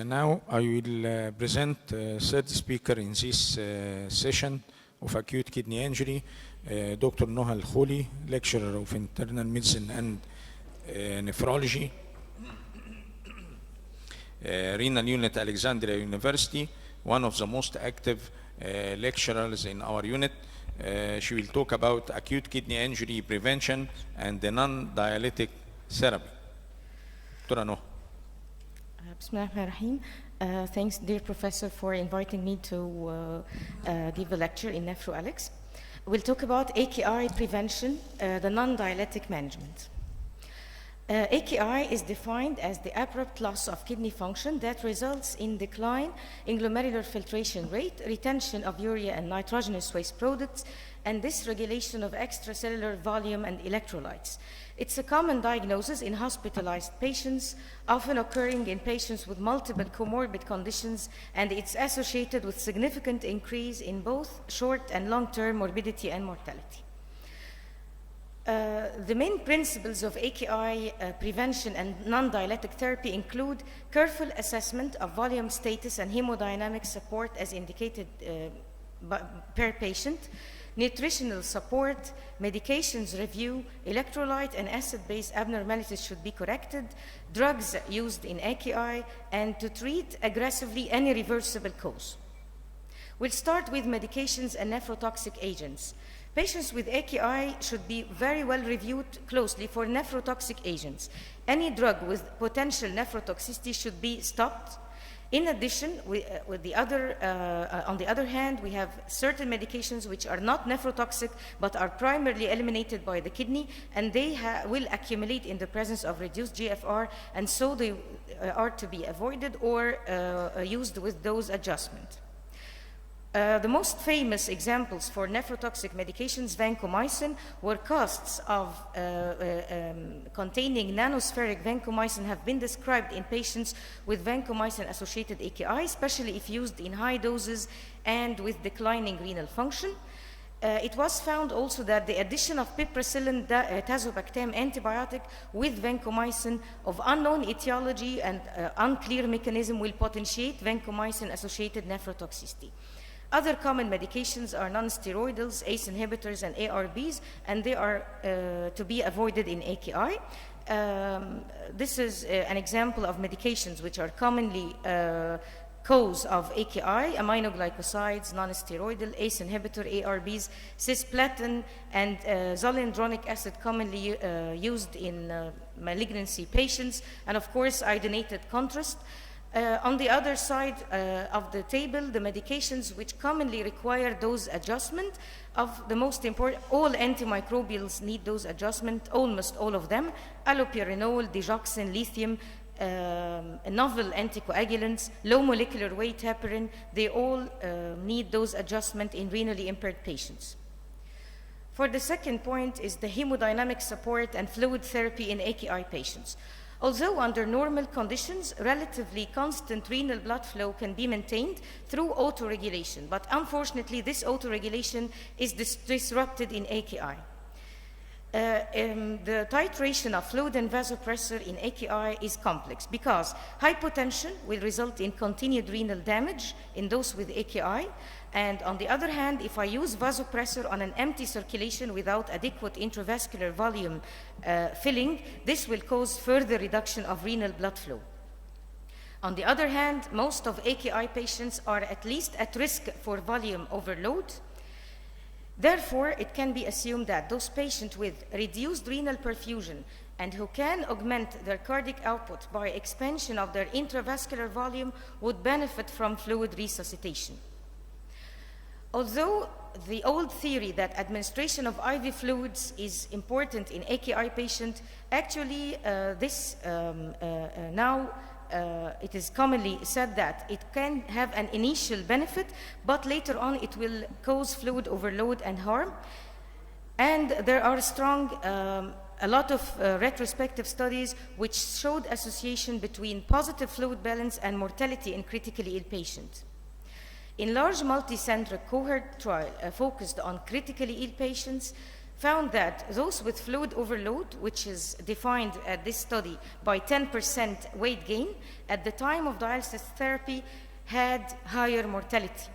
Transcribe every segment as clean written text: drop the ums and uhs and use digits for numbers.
Now I will present third speaker in this session of acute kidney injury, Dr. Noha Al-Kholi, lecturer of internal medicine and nephrology, renal unit, Alexandria University, one of the most active lecturers in our unit. She will talk about acute kidney injury prevention and the non-dialytic therapy. Dr. Noha. Bismillahirrahmanirrahim. Thanks, dear professor, for inviting me to give a lecture in Nephrotoxic. We'll talk about AKI prevention, the non-dialytic management. AKI is defined as the abrupt loss of kidney function that results in decline in glomerular filtration rate, retention of urea and nitrogenous waste products, and dysregulation of extracellular volume and electrolytes. It's a common diagnosis in hospitalized patients, often occurring in patients with multiple comorbid conditions, and it's associated with significant increase in both short and long-term morbidity and mortality. The main principles of AKI prevention and non-dialytic therapy include careful assessment of volume status and hemodynamic support as indicated per patient, nutritional support, medications review, electrolyte and acid-base abnormalities should be corrected, drugs used in AKI, and to treat aggressively any reversible cause. We'll start with medications and nephrotoxic agents. Patients with AKI should be very well reviewed closely for nephrotoxic agents. Any drug with potential nephrotoxicity should be stopped. In addition, on the other hand, we have certain medications which are not nephrotoxic but are primarily eliminated by the kidney, and they will accumulate in the presence of reduced GFR, and so they are to be avoided or used with dose adjustment. The most famous examples for nephrotoxic medications, vancomycin, where costs of containing nanospheric vancomycin have been described in patients with vancomycin-associated AKI, especially if used in high doses and with declining renal function. It was found also that the addition of piperacillin tazobactam antibiotic with vancomycin of unknown etiology and unclear mechanism will potentiate vancomycin-associated nephrotoxicity. Other common medications are non-steroidals, ACE inhibitors, and ARBs, and they are to be avoided in AKI. This is an example of medications which are commonly cause of AKI: aminoglycosides, non-steroidal, ACE inhibitor, ARBs, cisplatin, and zoledronic acid, commonly used in malignancy patients, and of course, iodinated contrast. On the other side of the table, the medications which commonly require dose adjustment of the most important, all antimicrobials need dose adjustment, almost all of them: allopurinol, digoxin, lithium, novel anticoagulants, low molecular weight heparin, they all need dose adjustment in renally impaired patients. For the second point is the hemodynamic support and fluid therapy in AKI patients. Although under normal conditions, relatively constant renal blood flow can be maintained through autoregulation, but unfortunately this autoregulation is disrupted in AKI. The titration of fluid and vasopressor in AKI is complex because hypotension will result in continued renal damage in those with AKI, and on the other hand, if I use vasopressor on an empty circulation without adequate intravascular volume filling, this will cause further reduction of renal blood flow. On the other hand, most of AKI patients are at least at risk for volume overload. Therefore, it can be assumed that those patients with reduced renal perfusion and who can augment their cardiac output by expansion of their intravascular volume would benefit from fluid resuscitation. Although the old theory that administration of IV fluids is important in AKI patients, actually it is commonly said that it can have an initial benefit, but later on it will cause fluid overload and harm. And there are a lot of retrospective studies which showed association between positive fluid balance and mortality in critically ill patients. In large multi-center cohort trial focused on critically ill patients, found that those with fluid overload, which is defined at this study by 10% weight gain, at the time of dialysis therapy had higher mortality.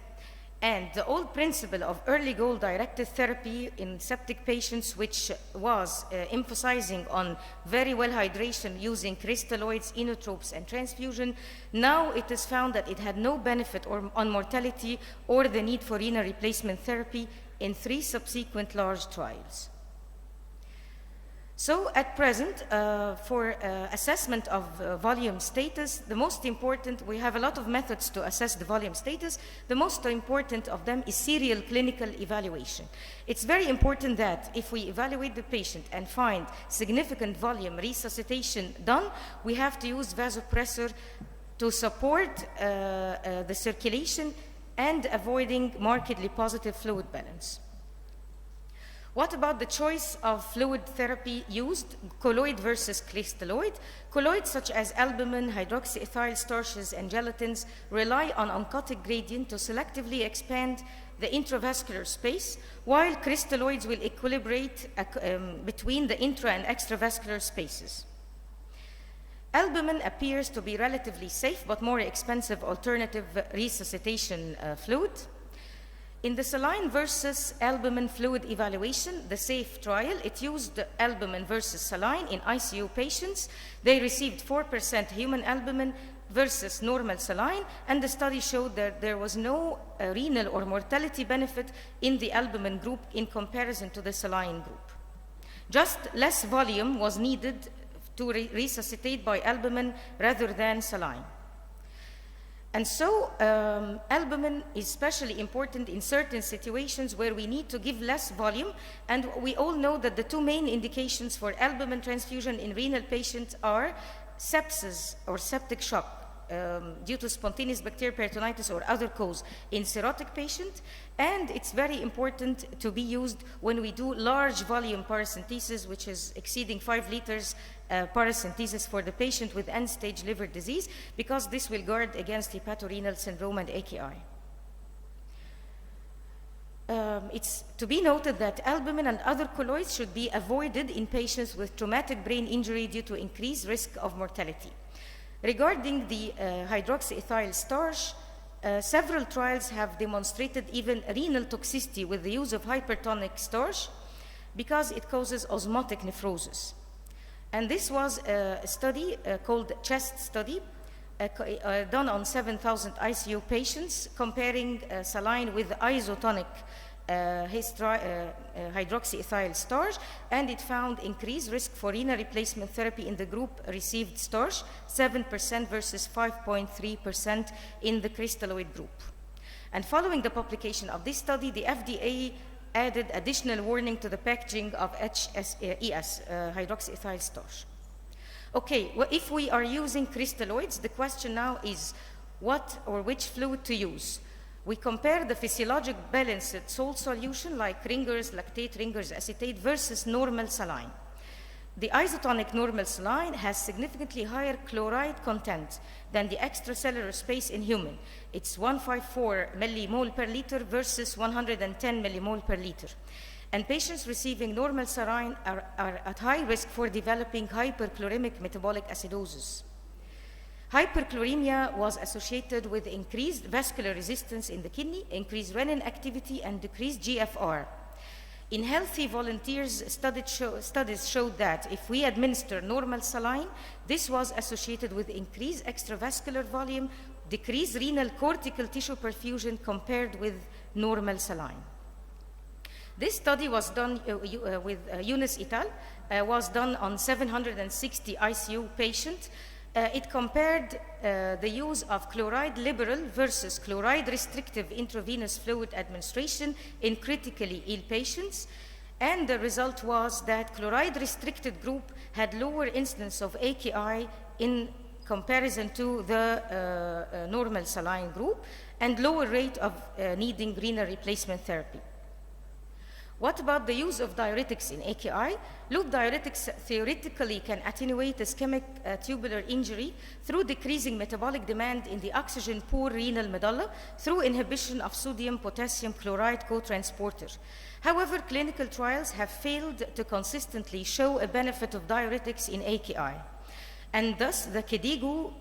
And the old principle of early goal-directed therapy in septic patients, which was emphasizing on very well hydration using crystalloids, inotropes, and transfusion, now it is found that it had no benefit on mortality or the need for renal replacement therapy in 3 subsequent large trials. So at present, for assessment of volume status, the most important, we have a lot of methods to assess the volume status. The most important of them is serial clinical evaluation. It's very important that if we evaluate the patient and find significant volume resuscitation done, we have to use vasopressor to support the circulation and avoiding markedly positive fluid balance. What about the choice of fluid therapy used, colloid versus crystalloid? Colloids such as albumin, hydroxyethyl starches, and gelatins rely on oncotic gradient to selectively expand the intravascular space, while crystalloids will equilibrate between the intra and extravascular spaces. Albumin appears to be relatively safe but more expensive alternative resuscitation fluid. In the saline versus albumin fluid evaluation, the SAFE trial, it used albumin versus saline in ICU patients. They received 4% human albumin versus normal saline, and the study showed that there was no renal or mortality benefit in the albumin group in comparison to the saline group. Just less volume was needed to resuscitate by albumin rather than saline. And so albumin is especially important in certain situations where we need to give less volume, and we all know that the 2 main indications for albumin transfusion in renal patients are sepsis or septic shock due to spontaneous bacterial peritonitis or other cause in cirrhotic patient, and it's very important to be used when we do large volume paracentesis, which is exceeding 5 liters paracentesis for the patient with end-stage liver disease, because this will guard against hepatorenal syndrome and AKI. It's to be noted that albumin and other colloids should be avoided in patients with traumatic brain injury due to increased risk of mortality. Regarding the hydroxyethyl starch, several trials have demonstrated even renal toxicity with the use of hypertonic starch because it causes osmotic nephrosis. And this was a study called CHEST study done on 7,000 ICU patients comparing saline with isotonic hydroxyethyl starch, and it found increased risk for renal replacement therapy in the group received starch, 7% versus 5.3% in the crystalloid group. And following the publication of this study, the FDA added additional warning to the packaging of HSES, hydroxyethyl starch. Okay, well, if we are using crystalloids, the question now is what or which fluid to use. We compare the physiologic balanced salt solution like Ringer's lactate, Ringer's acetate versus normal saline. The isotonic normal saline has significantly higher chloride content than the extracellular space in human. It's 154 millimole per liter versus 110 millimole per liter. And patients receiving normal saline are at high risk for developing hyperchloremic metabolic acidosis. Hyperchloremia was associated with increased vascular resistance in the kidney, increased renin activity, and decreased GFR. In healthy volunteers, studies showed that if we administer normal saline, this was associated with increased extravascular volume, decreased renal cortical tissue perfusion compared with normal saline. This study was done with Yunus et al. Was done on 760 ICU patients. It compared the use of chloride liberal versus chloride restrictive intravenous fluid administration in critically ill patients, and the result was that chloride restricted group had lower incidence of AKI in comparison to the normal saline group, and lower rate of needing renal replacement therapy. What about the use of diuretics in AKI? Loop diuretics theoretically can attenuate ischemic tubular injury through decreasing metabolic demand in the oxygen-poor renal medulla through inhibition of sodium-potassium chloride co-transporter. However, clinical trials have failed to consistently show a benefit of diuretics in AKI. And thus, the KDIGO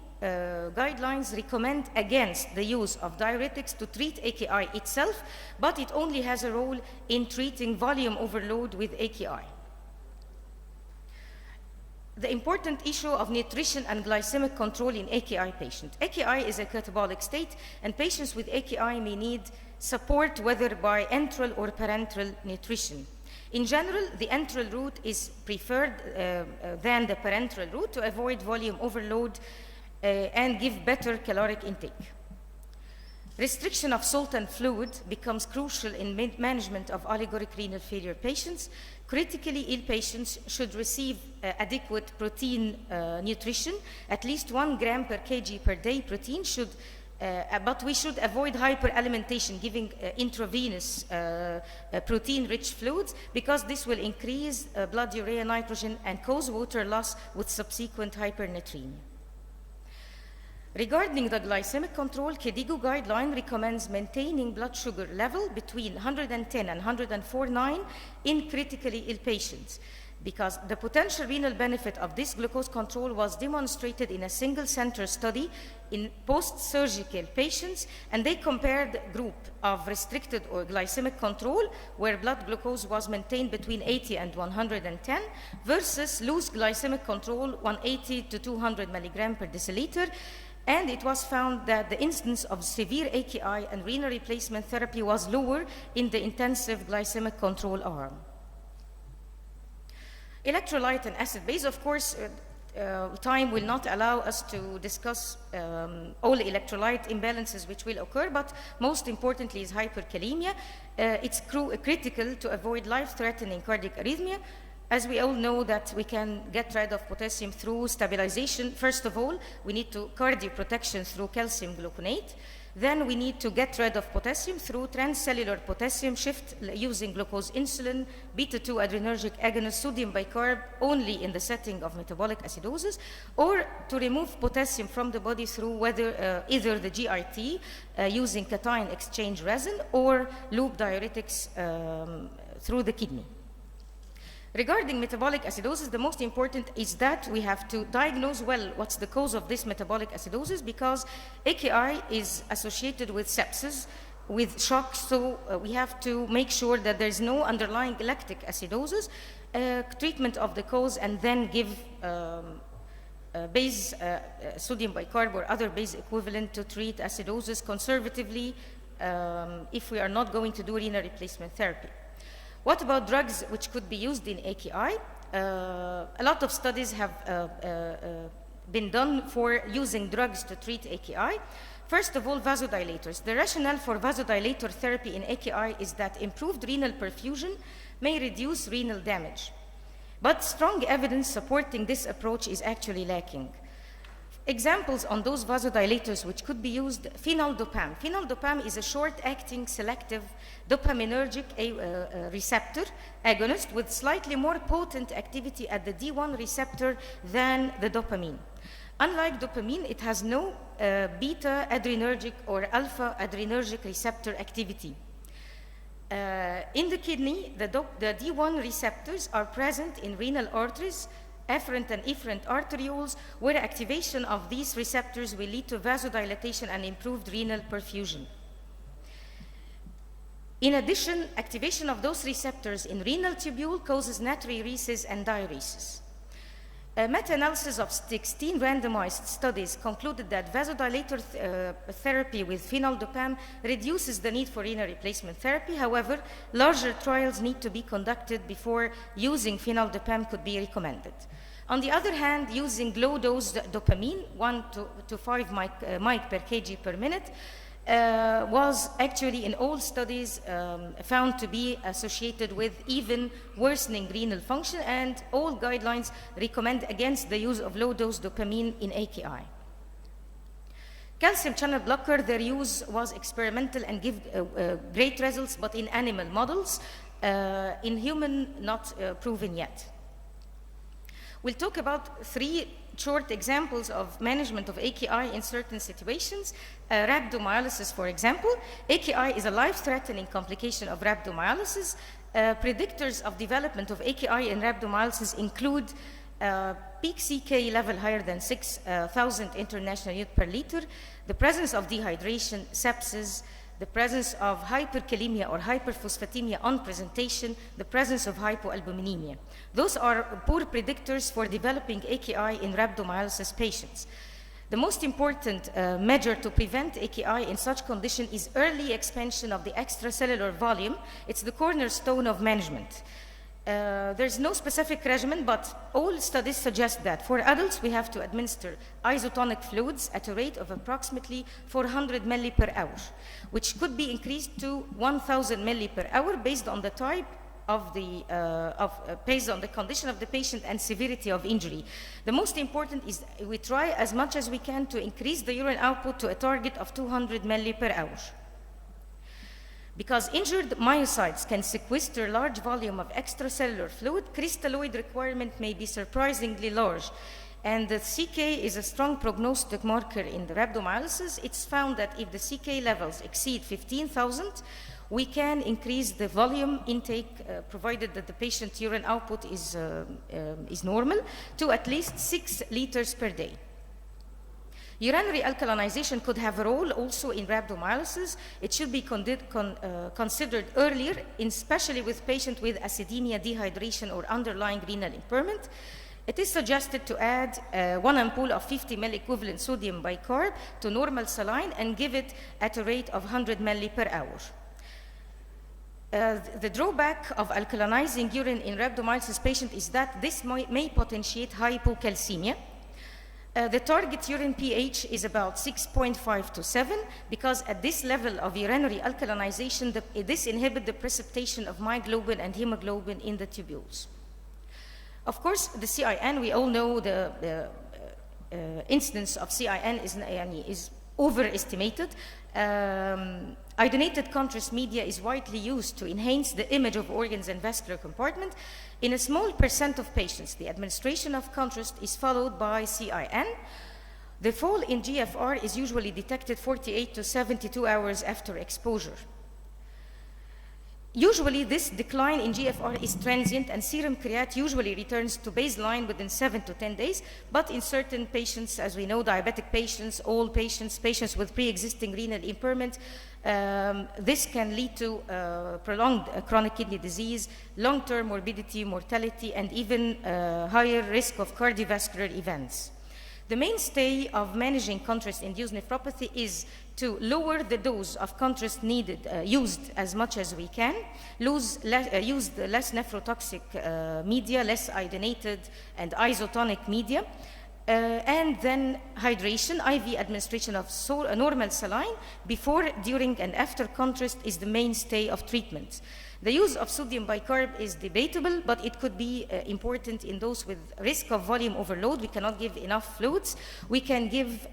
guidelines recommend against the use of diuretics to treat AKI itself, but it only has a role in treating volume overload with AKI. The important issue of nutrition and glycemic control in AKI patients. AKI is a catabolic state, and patients with AKI may need support whether by enteral or parenteral nutrition. In general, the enteral route is preferred than the parenteral route to avoid volume overload and give better caloric intake. Restriction of salt and fluid becomes crucial in management of oliguric renal failure patients. Critically ill patients should receive adequate protein nutrition, at least 1 gram per kg per day protein should, but we should avoid hyperalimentation, giving intravenous protein-rich fluids, because this will increase blood urea nitrogen and cause water loss with subsequent hypernatremia. Regarding the glycemic control, KDIGO guideline recommends maintaining blood sugar level between 110 and 104.9 in critically ill patients, because the potential renal benefit of this glucose control was demonstrated in a single-center study in post-surgical patients, and they compared group of restricted or glycemic control, where blood glucose was maintained between 80 and 110, versus loose glycemic control, 180 to 200 milligram per deciliter. And it was found that the incidence of severe AKI and renal replacement therapy was lower in the intensive glycemic control arm. Electrolyte and acid base, of course, time will not allow us to discuss all electrolyte imbalances which will occur, but most importantly is hyperkalemia. It's critical to avoid life-threatening cardiac arrhythmia. As we all know that we can get rid of potassium through stabilization. First of all, we need to cardioprotection through calcium gluconate. Then we need to get rid of potassium through transcellular potassium shift using glucose insulin, beta-2 adrenergic agonist, sodium bicarb only in the setting of metabolic acidosis, or to remove potassium from the body through either the GIT using cation exchange resin or loop diuretics through the kidney. Regarding metabolic acidosis, the most important is that we have to diagnose well what's the cause of this metabolic acidosis, because AKI is associated with sepsis, with shock, so we have to make sure that there's no underlying lactic acidosis, treatment of the cause, and then give base, sodium bicarb or other base equivalent to treat acidosis conservatively if we are not going to do renal replacement therapy. What about drugs which could be used in AKI? A lot of studies have been done for using drugs to treat AKI. First of all, vasodilators. The rationale for vasodilator therapy in AKI is that improved renal perfusion may reduce renal damage. But strong evidence supporting this approach is actually lacking. Examples on those vasodilators which could be used: phenyldopam. Phenyldopam is a short-acting selective dopaminergic receptor agonist with slightly more potent activity at the D1 receptor than the dopamine. Unlike dopamine, it has no beta adrenergic or alpha adrenergic receptor activity. In the kidney, the D1 receptors are present in renal arteries, afferent and efferent arterioles, where activation of these receptors will lead to vasodilatation and improved renal perfusion. In addition, activation of those receptors in renal tubule causes natriuresis and diuresis. A meta-analysis of 16 randomized studies concluded that vasodilator therapy with phenyldopam reduces the need for renal replacement therapy. However, larger trials need to be conducted before using phenyldopam could be recommended. On the other hand, using low-dose dopamine, 1 to 5 mic per kg per minute, was actually in all studies found to be associated with even worsening renal function, and all guidelines recommend against the use of low-dose dopamine in AKI. Calcium channel blocker, their use was experimental and give great results, but in animal models. in human, not proven yet. We'll talk about 3 short examples of management of AKI in certain situations. Rhabdomyolysis, for example. AKI is a life-threatening complication of rhabdomyolysis. Predictors of development of AKI in rhabdomyolysis include peak CK level higher than 6,000 international units per liter, the presence of dehydration, sepsis, the presence of hyperkalemia or hyperphosphatemia on presentation, the presence of hypoalbuminemia. Those are poor predictors for developing AKI in rhabdomyolysis patients. The most important measure to prevent AKI in such condition is early expansion of the extracellular volume. It's the cornerstone of management. There's no specific regimen, but all studies suggest that for adults, we have to administer isotonic fluids at a rate of approximately 400 milli per hour, which could be increased to 1,000 milli per hour based on the type of the, based on the condition of the patient and severity of injury. The most important is we try as much as we can to increase the urine output to a target of 200 milli per hour. Because injured myocytes can sequester large volume of extracellular fluid, crystalloid requirement may be surprisingly large. And the CK is a strong prognostic marker in the rhabdomyolysis. It's found that if the CK levels exceed 15,000, we can increase the volume intake, provided that the patient's urine output is normal, to at least 6 liters per day. Urinary alkalinization could have a role also in rhabdomyolysis. It should be considered earlier, especially with patients with acidemia, dehydration, or underlying renal impairment. It is suggested to add 1 ampoule of 50 ml equivalent sodium bicarb to normal saline and give it at a rate of 100 ml per hour. The drawback of alkalinizing urine in rhabdomyolysis patient is that this may potentiate hypocalcemia. The target urine pH is about 6.5 to 7, because at this level of urinary alkalinization, this inhibits the precipitation of myoglobin and hemoglobin in the tubules. Of course, the CIN, we all know the incidence of CIN is overestimated. Iodinated contrast media is widely used to enhance the image of organs and vascular compartment. In a small % of patients, the administration of contrast is followed by CIN. The fall in GFR is usually detected 48 to 72 hours after exposure. Usually, this decline in GFR is transient, and serum creat usually returns to baseline within 7 to 10 days. But in certain patients, as we know, diabetic patients, old patients, patients with pre-existing renal impairment, this can lead to prolonged chronic kidney disease, long-term morbidity, mortality, and even higher risk of cardiovascular events. The mainstay of managing contrast-induced nephropathy is to lower the dose of contrast needed, used as much as we can, use the less nephrotoxic media, less iodinated and isotonic media, and then hydration, IV administration of normal saline before, during, and after contrast is the mainstay of treatment. The use of sodium bicarb is debatable, but it could be important in those with risk of volume overload. We cannot give enough fluids. We can give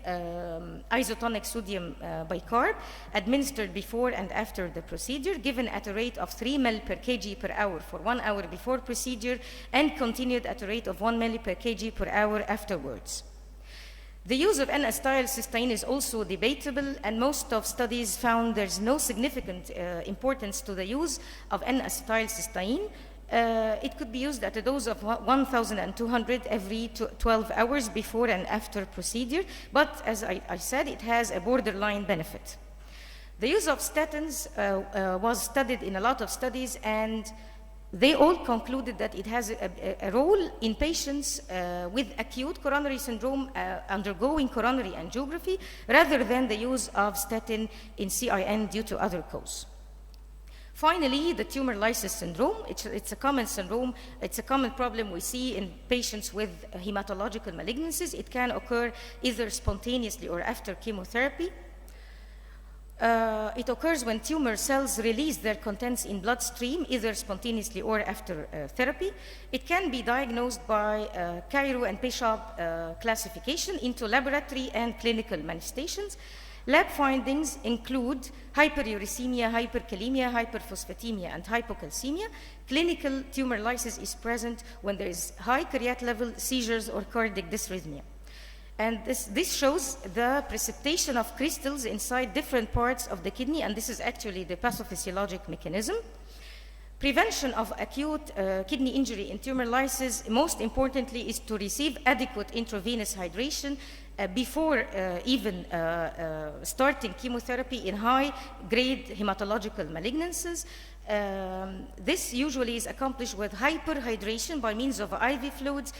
isotonic sodium bicarb administered before and after the procedure, given at a rate of 3 ml per kg per hour for 1 hour before procedure, and continued at a rate of 1 ml per kg per hour afterwards. The use of N-acetylcysteine is also debatable, and most of studies found there's no significant importance to the use of N-acetylcysteine. It could be used at a dose of 1,200 every 12 hours before and after procedure, but as I said, it has a borderline benefit. The use of statins was studied in a lot of studies, and they all concluded that it has a role in patients with acute coronary syndrome undergoing coronary angiography, rather than the use of statin in CIN due to other cause. Finally, the tumor lysis syndrome. It's a common syndrome. It's a common problem we see in patients with hematological malignancies. It can occur either spontaneously or after chemotherapy. It occurs when tumor cells release their contents in bloodstream, either spontaneously or after therapy. It can be diagnosed by Cairo and Bishop classification into laboratory and clinical manifestations. Lab findings include hyperuricemia, hyperkalemia, hyperphosphatemia, and hypocalcemia. Clinical tumor lysis is present when there is high creat level, seizures, or cardiac dysrhythmia. And this shows the precipitation of crystals inside different parts of the kidney, and this is actually the pathophysiologic mechanism. Prevention of acute kidney injury in tumor lysis, most importantly, is to receive adequate intravenous hydration before even starting chemotherapy in high-grade hematological malignancies. This usually is accomplished with hyperhydration by means of IV fluids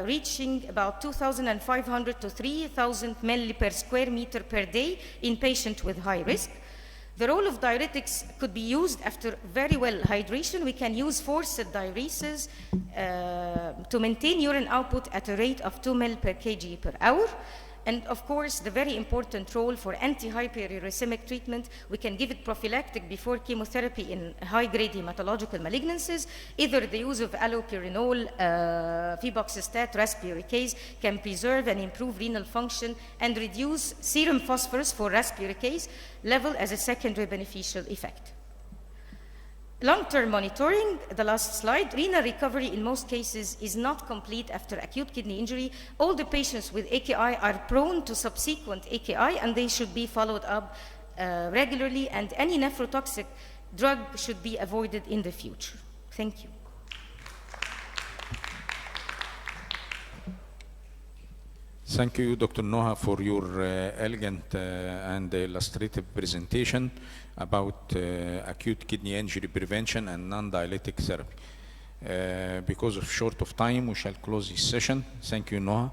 reaching about 2,500 to 3,000 ml per square meter per day in patients with high risk. The role of diuretics could be used after very well hydration. We can use forced diuresis to maintain urine output at a rate of 2 ml per kg per hour. And of course, the very important role for anti-hyperuricemic treatment, we can give it prophylactic before chemotherapy in high-grade hematological malignancies. Either the use of allopurinol, febuxostat, raspuricase can preserve and improve renal function and reduce serum phosphorus for raspuricase level as a secondary beneficial effect. Long-term monitoring, the last slide. Renal recovery in most cases is not complete after acute kidney injury. All the patients with AKI are prone to subsequent AKI, and they should be followed up regularly, and any nephrotoxic drug should be avoided in the future. Thank you. Thank you, Dr. Noha, for your elegant and illustrative presentation about acute kidney injury prevention and non-dialytic therapy. Because of short of time, we shall close this session. Thank you, Noha.